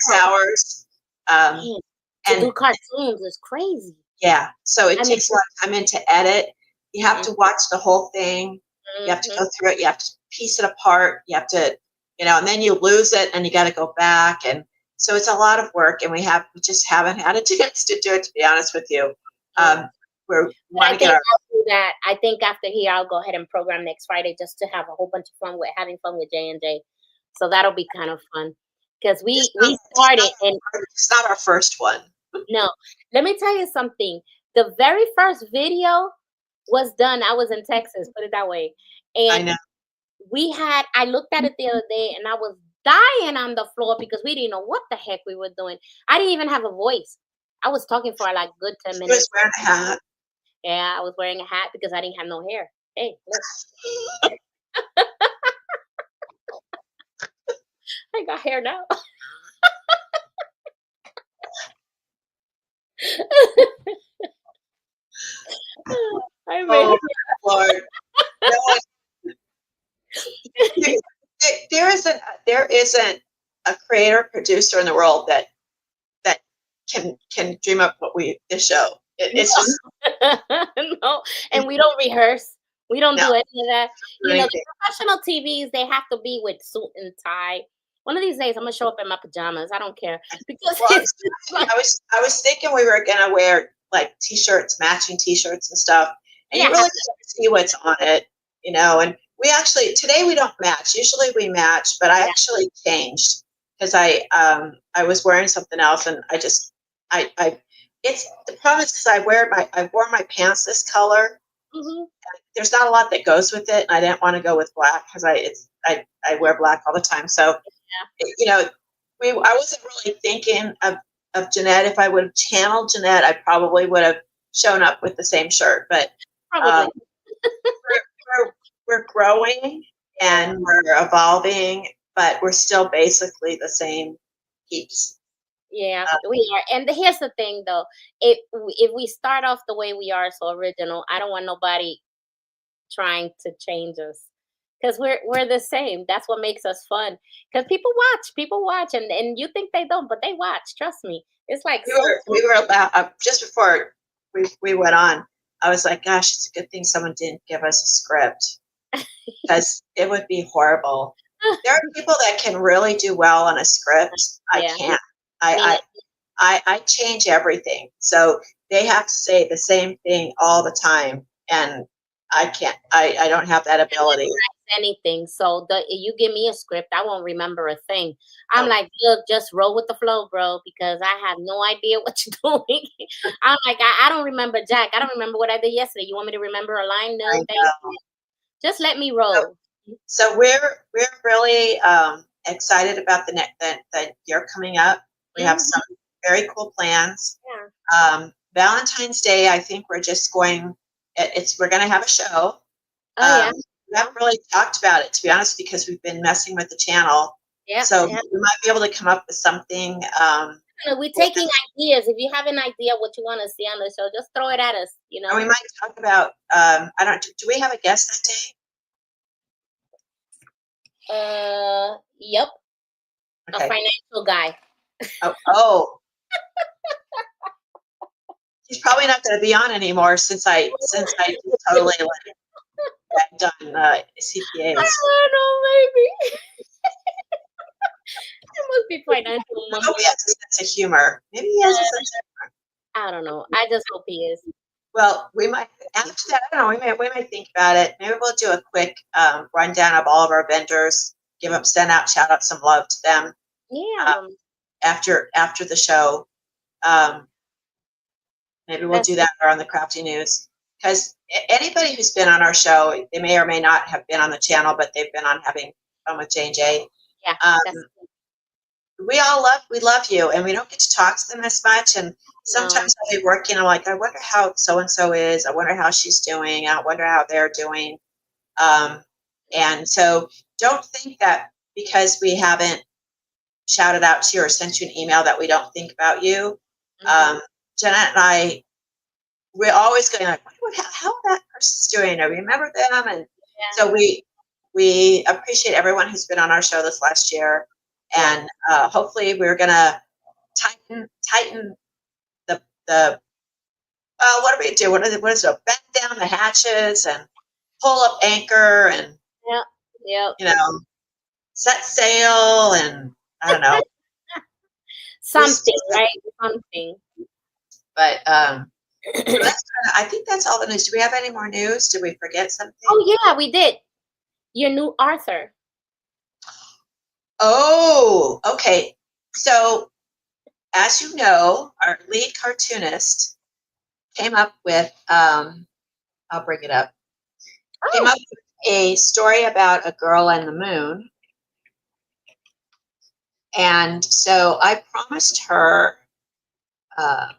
6 hours. To do cartoons is crazy. Yeah, so it takes a lot of time in to edit. You have to watch the whole thing. You have to go through it. You have to piece it apart. You have to, you know, and then you lose it, and you got to go back. And so it's a lot of work, and we just haven't had a chance to do it. To be honest with you, we want to get our. I'll do that. I think after here, I'll go ahead and program next Friday just to have a whole bunch of fun with having fun with J&J. So that'll be kind of fun because we started and it's not our first one. No, let me tell you something. The very first video was done. I was in Texas, put it that way. And I know. I looked at it the other day and I was dying on the floor because we didn't know what the heck we were doing. I didn't even have a voice. I was talking for like a good 10 minutes. You was wearing a hat. Yeah, I was wearing a hat because I didn't have no hair. Hey, look. I got hair now. Oh, Lord. There isn't a creator producer in the world that can dream up this show. It's just no, and we don't rehearse. We don't do any of that. You know, anything. the professional TVs, they have to be with suit and tie. One of these days, I'm gonna show up in my pajamas. I don't care because I was thinking we were gonna wear like t-shirts, matching t-shirts and stuff, and you really can't see what's on it, you know. And we actually today we don't match. Usually we match, but I actually changed because I was wearing something else, and it's the problem is because I wore my pants this color. There's not a lot that goes with it, and I didn't want to go with black because I wear black all the time. So, you know, I wasn't really thinking of Jeanette. If I would have channeled Jeanette, I probably would have shown up with the same shirt. But we're growing and we're evolving, but we're still basically the same peeps. Yeah, we are. And here's the thing, though. If we start off the way we are, so original, I don't want nobody trying to change us because we're the same. That's what makes us fun. Because people watch, and you think they don't, but they watch. Trust me. It's like we were just before we went on. I was like, gosh, it's a good thing someone didn't give us a script because it would be horrible. There are people that can really do well on a script. I can't. I change everything. So they have to say the same thing all the time. And I can't, I don't have that ability. Anything. So you give me a script, I won't remember a thing. I'm like, look, just roll with the flow, bro, because I have no idea what you're doing. I'm like, I don't remember Jack. I don't remember what I did yesterday. You want me to remember a line? No, thank you. Just let me roll. So we're really excited about the year coming up. We have some very cool plans. Valentine's Day, I think we're just going. We're going to have a show. We haven't really talked about it, to be honest, because we've been messing with the channel. So we might be able to come up with something. We're taking ideas. If you have an idea what you want to see on the show, just throw it at us. You know. And we might talk about. I don't. Do we have a guest that day? Yep. Okay. A financial guy. Oh. He's probably not going to be on anymore since I totally done CPAs. I don't know, maybe. must be financial I hope he monkey. has a sense of humor. Maybe he has a sense of humor. I don't know. I just hope he is. Well, we might after that. I don't know. We might think about it. Maybe we'll do a quick rundown of all of our vendors. Send out, shout out some love to them. Yeah. After the show, maybe we'll do that on the Crafty News. Because anybody who's been on our show, they may or may not have been on the channel, but they've been on Having Fun with J&J. Yeah. We love you, and we don't get to talk to them as much. And sometimes I'll be working, I'm like, I wonder how so and so is. I wonder how she's doing. I wonder how they're doing. And so don't think that because we haven't shouted out to you or sent you an email that we don't think about you. Jeanette and I, we're always going like, how that person's doing. I remember them, and so we appreciate everyone who's been on our show this last year. And hopefully we're gonna tighten the what do we do? What is it? Back down the hatches and pull up anchor and set sail and I don't know something, right? Something. But I think that's all the news. Do we have any more news? Did we forget something? Oh yeah, we did. Your new Arthur. Oh, okay. So, as you know, our lead cartoonist came up with, I'll bring it up, came up with a story about a girl and the moon. And so I promised her that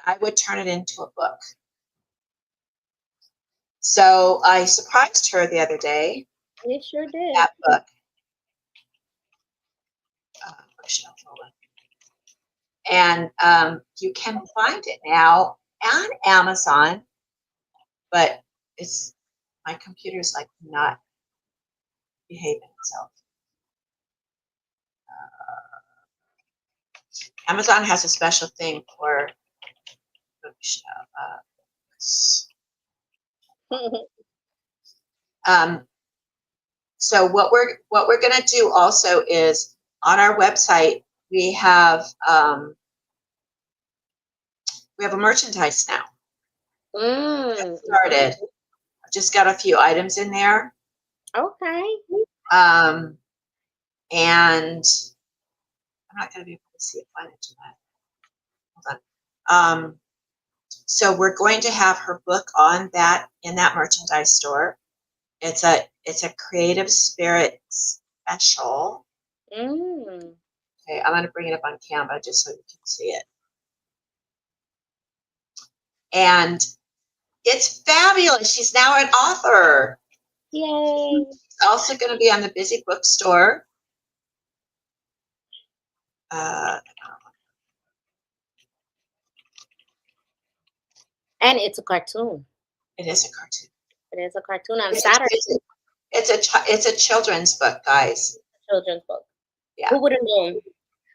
I would turn it into a book. So I surprised her the other day. You sure did. That book. And you can find it now on Amazon, but my computer's like not behaving itself. Amazon has a special thing for so what we're going to do also is on our website we have a merchandise now. Started. I've just got a few items in there. Okay. And I'm not going to be able to see it find it tonight. Hold on. So we're going to have her book on that in that merchandise store. It's a creative spirit special. Okay, I'm going to bring it up on Canva just so you can see it. And it's fabulous. She's now an author. Yay. She's also going to be on the Busy Bookstore. And it's a cartoon. It is a cartoon. It is a cartoon on Saturday. It's a children's book, guys. Children's book. Yeah. Who would have known?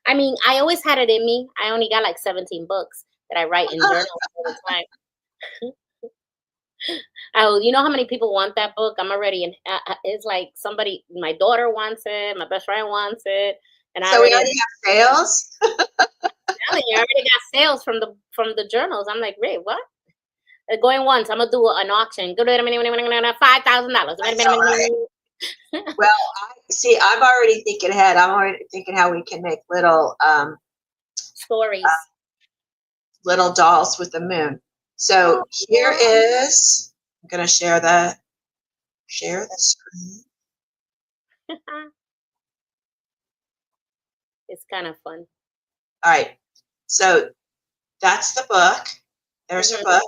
I mean, I always had it in me. I only got like 17 books that I write in journals all the time. You know how many people want that book? I'm already in. It's like somebody. My daughter wants it. My best friend wants it, and so we already have sales. I already got sales from the journals. I'm like, wait, what? Going once. I'm gonna do an auction. Go to $5,000. Well, I'm already thinking ahead. I'm already thinking how we can make little stories, little dolls with the moon. So here is. I'm gonna share the screen. It's kind of fun. All right. So that's the book. There's her book.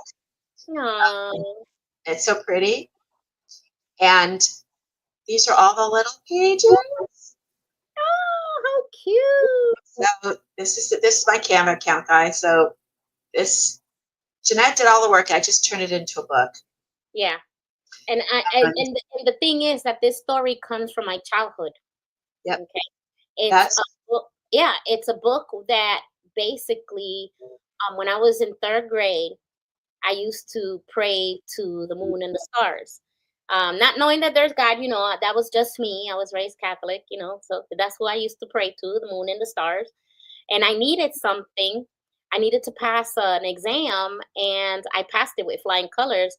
It's so pretty. And these are all the little pages. Oh, how cute. So this is my Canva account, guys. So Jeanette did all the work. I just turned it into a book. Yeah. And the thing is that this story comes from my childhood. Yep. Okay. It's a book. Yeah, it's a book that basically when I was in 3rd grade, I used to pray to the moon and the stars. Not knowing that there's God, that was just me. I was raised Catholic, so that's who I used to pray to, the moon and the stars. And I needed something. I needed to pass an exam, and I passed it with flying colors.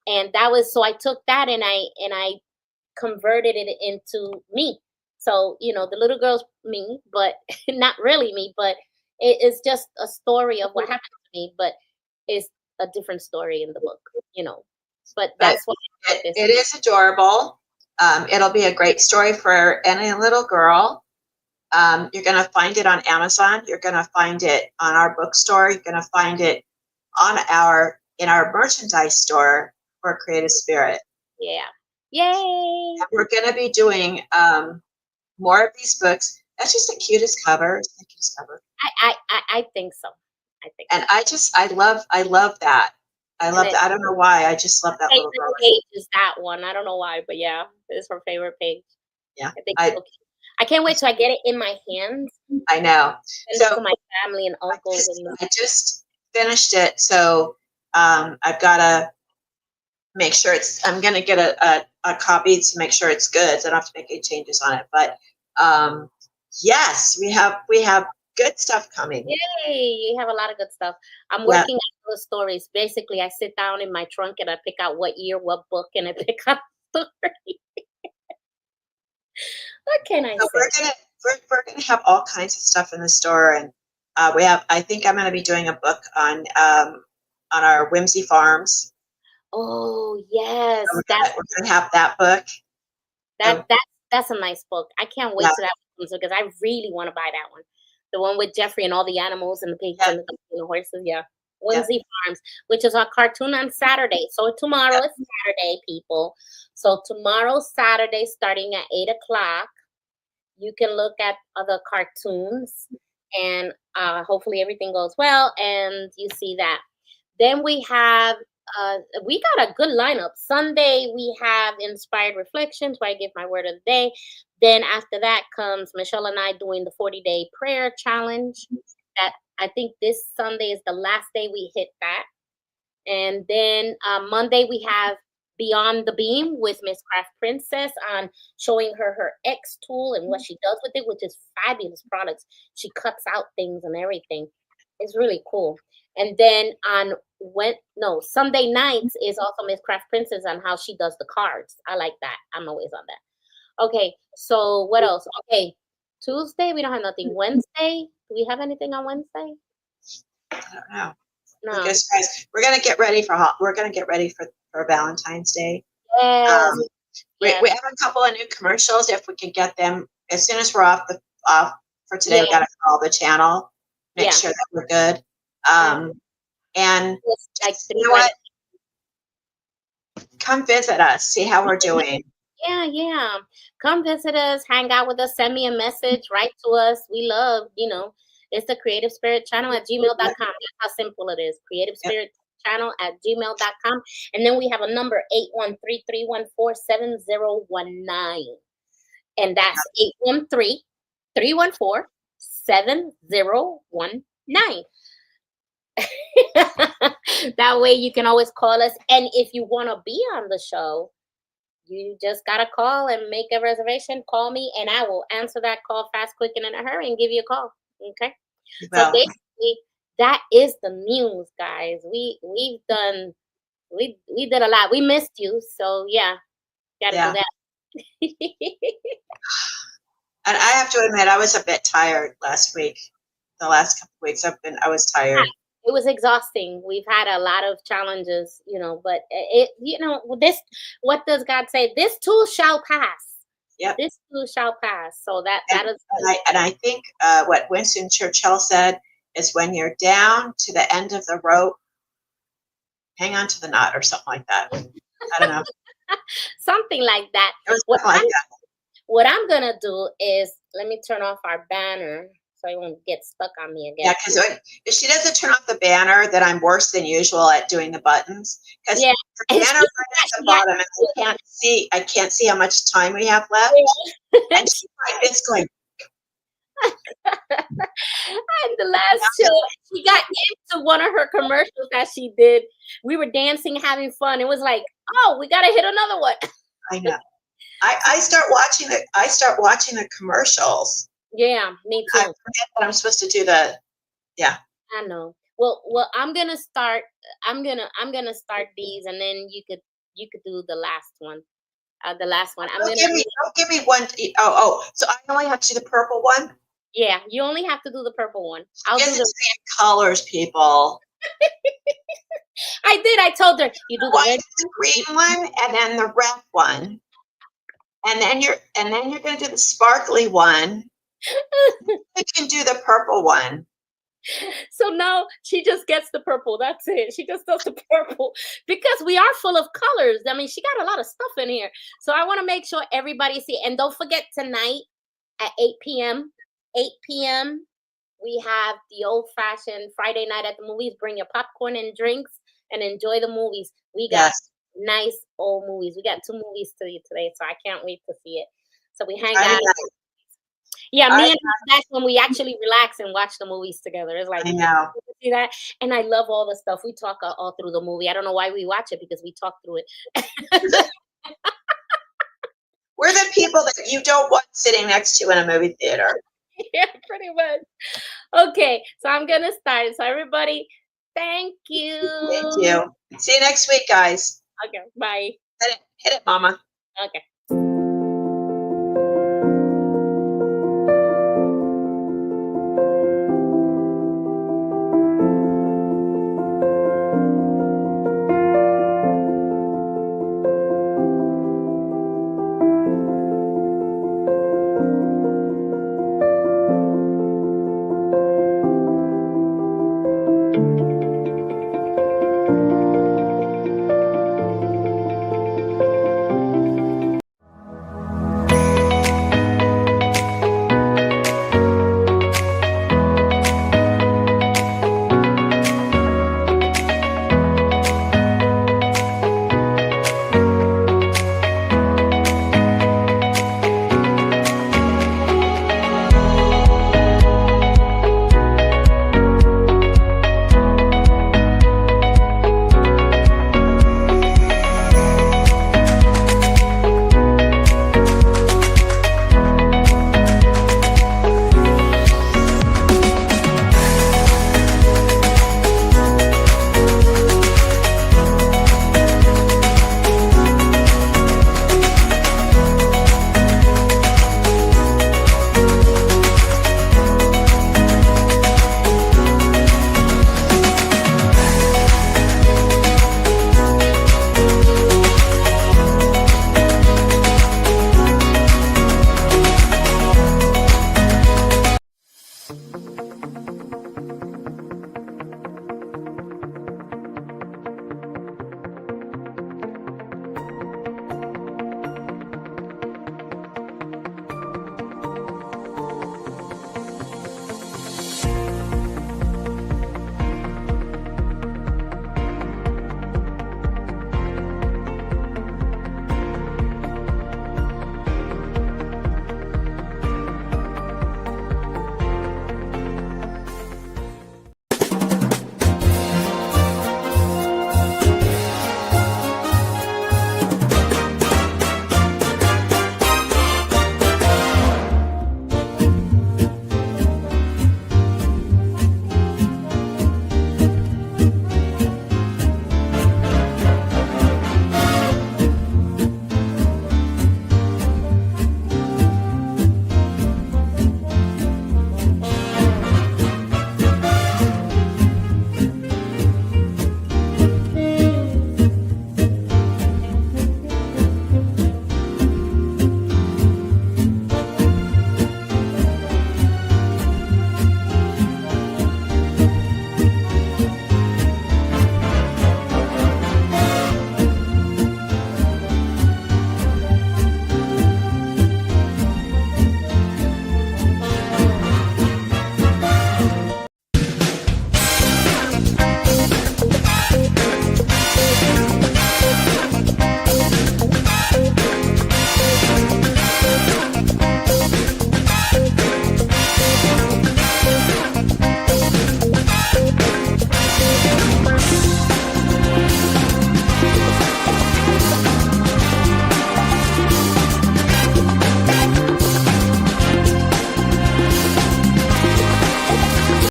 And that was so I took that and I converted it into me. So, the little girl's me, but not really me, but it's just a story of what happened to me, but it's a different story in the book. But that's what it is adorable. It'll be a great story for any little girl. You're going to find it on Amazon. You're going to find it on our bookstore. You're going to find it in our merchandise store for Creative Spirit. Yeah. Yay! And we're going to be doing more of these books. That's just the cutest cover. It's the cutest cover. I think so. And I love that. I love that. I don't know why. I just love that little girl. Page is that one. I don't know why, but yeah, it's her favorite page. Yeah. I can't wait till I get it in my hands. I know. So for my family and uncles. I just finished it, so I've got to make sure I'm going to get a copy to make sure it's good. So I don't have to make any changes on it. But yes, we have good stuff coming. Yay! You have a lot of good stuff. I'm working on those stories. Basically, I sit down in my trunk and I pick out what year, what book, and I pick out a story. What can I say? We're gonna have all kinds of stuff in the store, and I think I'm gonna be doing a book on our Whimsy Farms. Oh yes, so we're gonna have that book. That's a nice book. I can't wait till that comes because I really want to buy that one. The one with Jeffrey and all the animals and the pigs and the horses. Yeah. Whimsy Farms, which is our cartoon on Saturday. So tomorrow is Saturday, people. So tomorrow, Saturday, starting at 8:00, you can look at other cartoons, and hopefully everything goes well, and you see that. Then we got a good lineup. Sunday, we have Inspired Reflections, where I give my word of the day. Then after that comes Michelle and I doing the 40-day prayer challenge. That I think this Sunday is the last day we hit that. And then Monday we have Beyond the Beam with Miss Craft Princess on showing her X tool and what she does with it, which is fabulous products. She cuts out things and everything. It's really cool. And then Sunday nights is also Miss Craft Princess on how she does the cards. I like that. I'm always on that. Okay, so what else? Okay, Tuesday we don't have nothing. Wednesday, do we have anything on Wednesday? I don't know. No. Because guys, we're gonna get ready for Valentine's Day. Yes. We have a couple of new commercials. If we can get them as soon as we're off for today, we gotta call the channel, make sure that we're good. And you know what? Come visit us, see how we're doing. Yeah. Come visit us, hang out with us, send me a message, write to us. We love, it's the Creative Spirit Channel at gmail.com. That's how simple it is. Creative Spirit Channel at gmail.com. And then we have a number 813-314-7019. And that's 813-314-7019. That way you can always call us. And if you want to be on the show, you just got to call and make a reservation. Call me and I will answer that call fast, quick, and in a hurry and give you a call. Okay. Well, so basically that is the news, guys. We did a lot. We missed you. So yeah, got to do that. And I have to admit, I was a bit tired last week. The last couple of weeks I was tired. It was exhausting. We've had a lot of challenges, but what does God say? This too shall pass. Yep. This too shall pass. So that is. And I think what Winston Churchill said is, when you're down to the end of the rope, hang on to the knot or something like that. I don't know. Something like that. What I'm going to do is, let me turn off our banner so it won't get stuck on me again. Yeah, because if she doesn't turn off the banner, then I'm worse than usual at doing the buttons. Because the banner right at the bottom, and I can't see how much time we have left. And she's like this going. And the last show, she got into one of her commercials that she did. We were dancing, having fun. It was like, oh, we gotta hit another one. I know. I start watching the commercials. Yeah, me I too. forget that I'm supposed to do the. Yeah. I know. Well, I'm gonna start. I'm gonna start these, and then you could do the last one. The last one. Don't give me one. So I only have to do the purple one. Yeah, you only have to do the purple one. I'll do the same colors, people. I did. I told her you do the red, the green one, and then the red one, and then you're gonna do the sparkly one. You can do the purple one. So now she just gets the purple. That's it. She just does the purple because we are full of colors. I mean, she got a lot of stuff in here. So I want to make sure everybody see. And don't forget tonight at 8 p.m. 8 p.m. we have the old-fashioned Friday night at the movies. Bring your popcorn and drinks and enjoy the movies. We got nice old movies. We got 2 movies to you today, so I can't wait to see it. So we hang out. Yeah, me and that's when we actually relax and watch the movies together. It's like, I know. See that? And I love all the stuff. We talk all through the movie. I don't know why we watch it because we talk through it. We're the people that you don't want sitting next to in a movie theater. Yeah, pretty much. Okay, so I'm going to start. So everybody, thank you. Thank you. See you next week, guys. Okay, bye. Hit it, Mama. Okay.